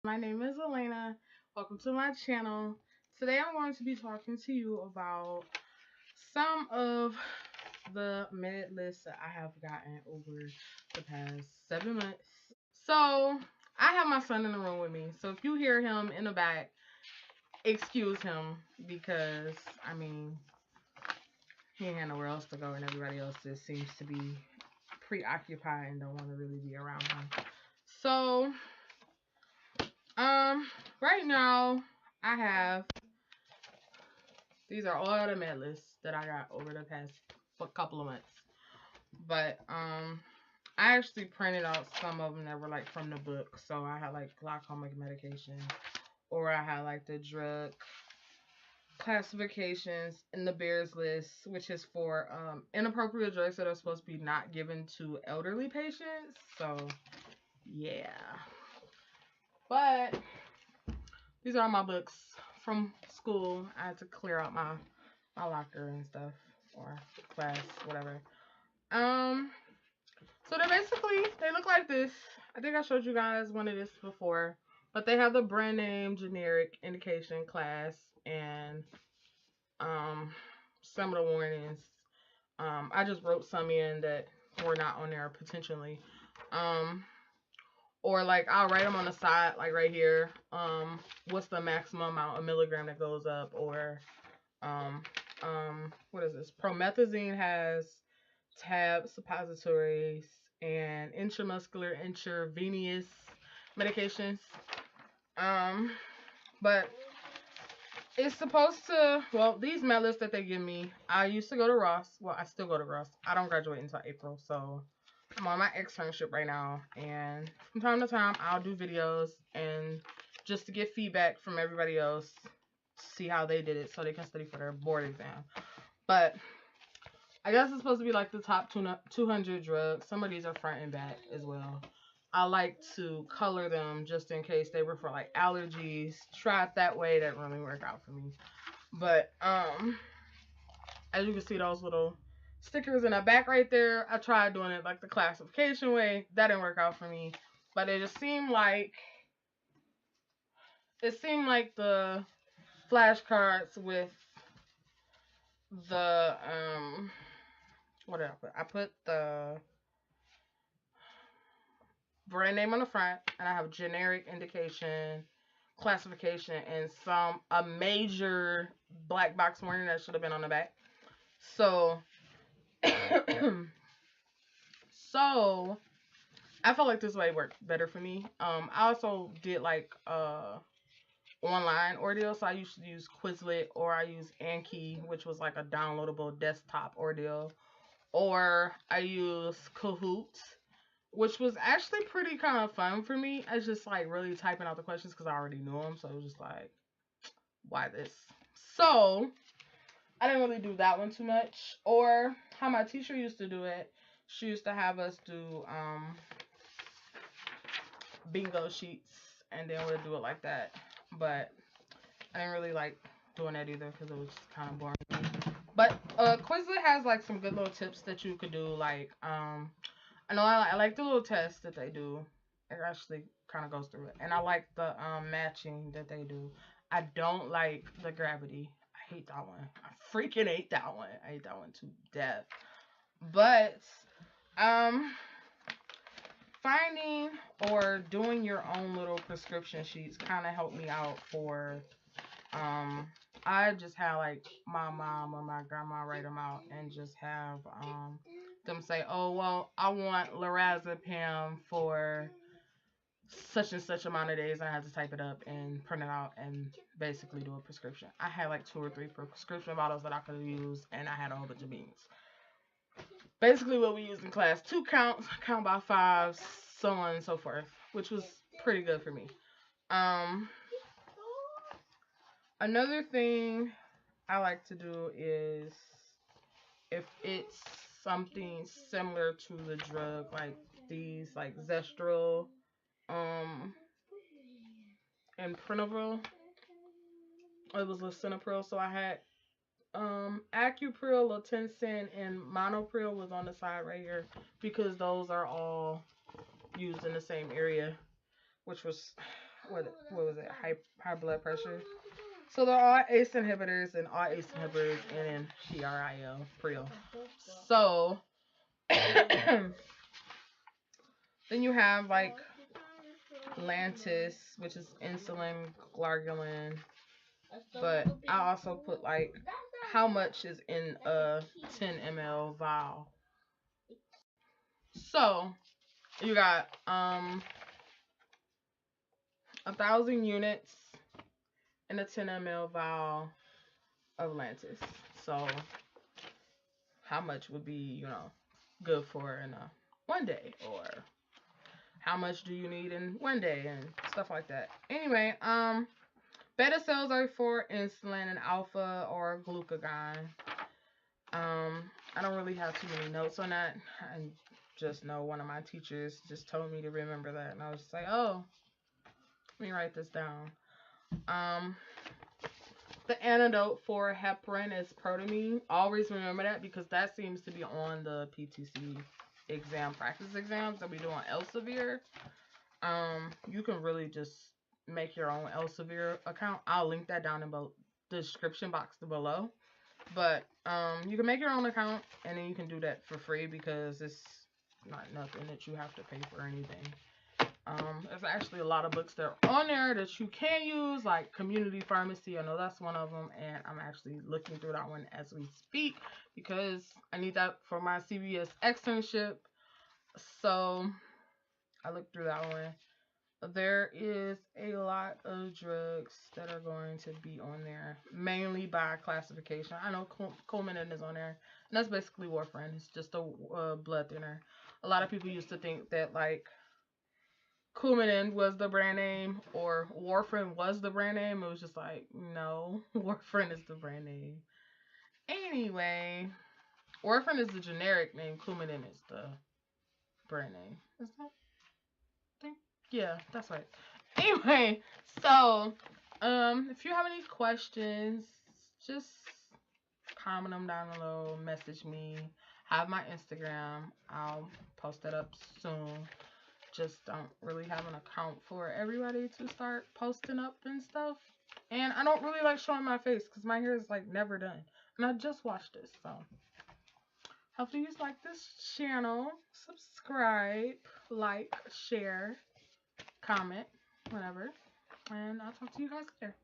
My name is Elena. Welcome to my channel. Today I'm going to be talking to you about some of the med lists that I have gotten over the past 7 months. So I have my son in the room with me. So if you hear him in the back, excuse him because he ain't had nowhere else to go and everybody else just seems to be preoccupied and don't want to really be around him. So right now I have these are all the med lists that I got over the past couple of months. But I actually printed out some of them that were like from the book. So I had like glaucoma medication, or I had like the drug classifications in the Bears list, which is for inappropriate drugs that are supposed to be not given to elderly patients. So yeah. But these are my books from school. I had to clear out my locker and stuff, or class, whatever. So they look like this. I think I showed you guys one of this before, but they have the brand name, generic, indication, class, and some of the warnings. I just wrote some in that were not on there potentially. Or like I'll write them on the side, like right here. What's the maximum amount of milligram that goes up, or what is this? Promethazine has tab suppositories and intramuscular intravenous medications. But it's supposed to, well, these medlists that they give me, I used to go to Ross. Well, I still go to Ross. I don't graduate until April, so I'm on my externship right now. And from time to time, I'll do videos and just to get feedback from everybody else, see how they did it so they can study for their board exam. But I guess it's supposed to be like the top 200 drugs. Some of these are front and back as well. I like to color them just in case they were for like allergies. Try it that way. That really worked out for me. But as you can see, those little stickers in the back right there, I tried doing it like the classification way. That didn't work out for me. But it just seemed like the flashcards with the what did I put? I put the brand name on the front, and I have generic, indication, classification, and a major black box warning that should have been on the back. So so I felt like this way worked better for me. I also did like online ordeal, so I used to use Quizlet, or I use Anki, which was like a downloadable desktop ordeal, or I use Kahoot, which was actually pretty kind of fun for me. I was just like really typing out the questions because I already knew them, so it was just like, why this? So I didn't really do that one too much. Or how my teacher used to do it, she used to have us do bingo sheets, and then we'd do it like that. But I didn't really like doing that either because it was just kind of boring. But Quizlet has like some good little tips that you could do. Like I know I like the little test that they do. It actually kind of goes through it, and I like the matching that they do. I don't like the gravity. I hate that one. I freaking hate that one. I hate that one to death. But finding or doing your own little prescription sheets kind of helped me out for I just had like my mom or my grandma write them out and just have them say, oh well, I want lorazepam for such and such amount of days. I had to type it up and print it out and basically do a prescription. I had like 2 or 3 prescription bottles that I could use, and I had a whole bunch of beans. Basically what we used in class: 2 counts, count by 5s, so on and so forth, which was pretty good for me. Another thing I like to do is, if it's something similar to the drug, like these, like Zestril, and Prinavril, it was lisinopril. So I had Acupril, Latensin, and Monopril was on the side right here because those are all used in the same area, which was what was it? High blood pressure. So they're all ACE inhibitors, and all ACE inhibitors and Pril. So then you have like Lantus, which is insulin glargulin. But I also put like how much is in a 10 ml vial. So you got 1,000 units in a 10 ml vial of Lantus. So how much would be, good for in a one day, or how much do you need in one day and stuff like that. Anyway, beta cells are for insulin, and alpha or glucagon. I don't really have too many notes on that. I just know one of my teachers just told me to remember that, and I was just like, oh, let me write this down. The antidote for heparin is protamine. Always remember that, because that seems to be on the PTC practice exams that we do on Elsevier. You can really just make your own Elsevier account. I'll link that down in the description box below. But you can make your own account, and then you can do that for free, because it's not nothing that you have to pay for or anything. There's actually a lot of books that are on there that you can use, like Community Pharmacy. I know that's one of them, and I'm actually looking through that one as we speak, because I need that for my CVS externship. So I looked through that one. There is a lot of drugs that are going to be on there, mainly by classification. I know Coumadin is on there, and that's basically warfarin. It's just a blood thinner. A lot of people used to think that like Coumadin was the brand name or warfarin was the brand name. It was just like, no, warfarin is the brand name. Anyway, warfarin is the generic name. Coumadin is the brand name. Is that? Yeah, that's right. Anyway, so if you have any questions, just comment them down below. Message me. Have my Instagram. I'll post that up soon. Just don't really have an account for everybody to start posting up and stuff. And I don't really like showing my face because my hair is like never done. And I just watched this, so hopefully you like this channel. Subscribe, like, share, comment, whatever. And I'll talk to you guys later.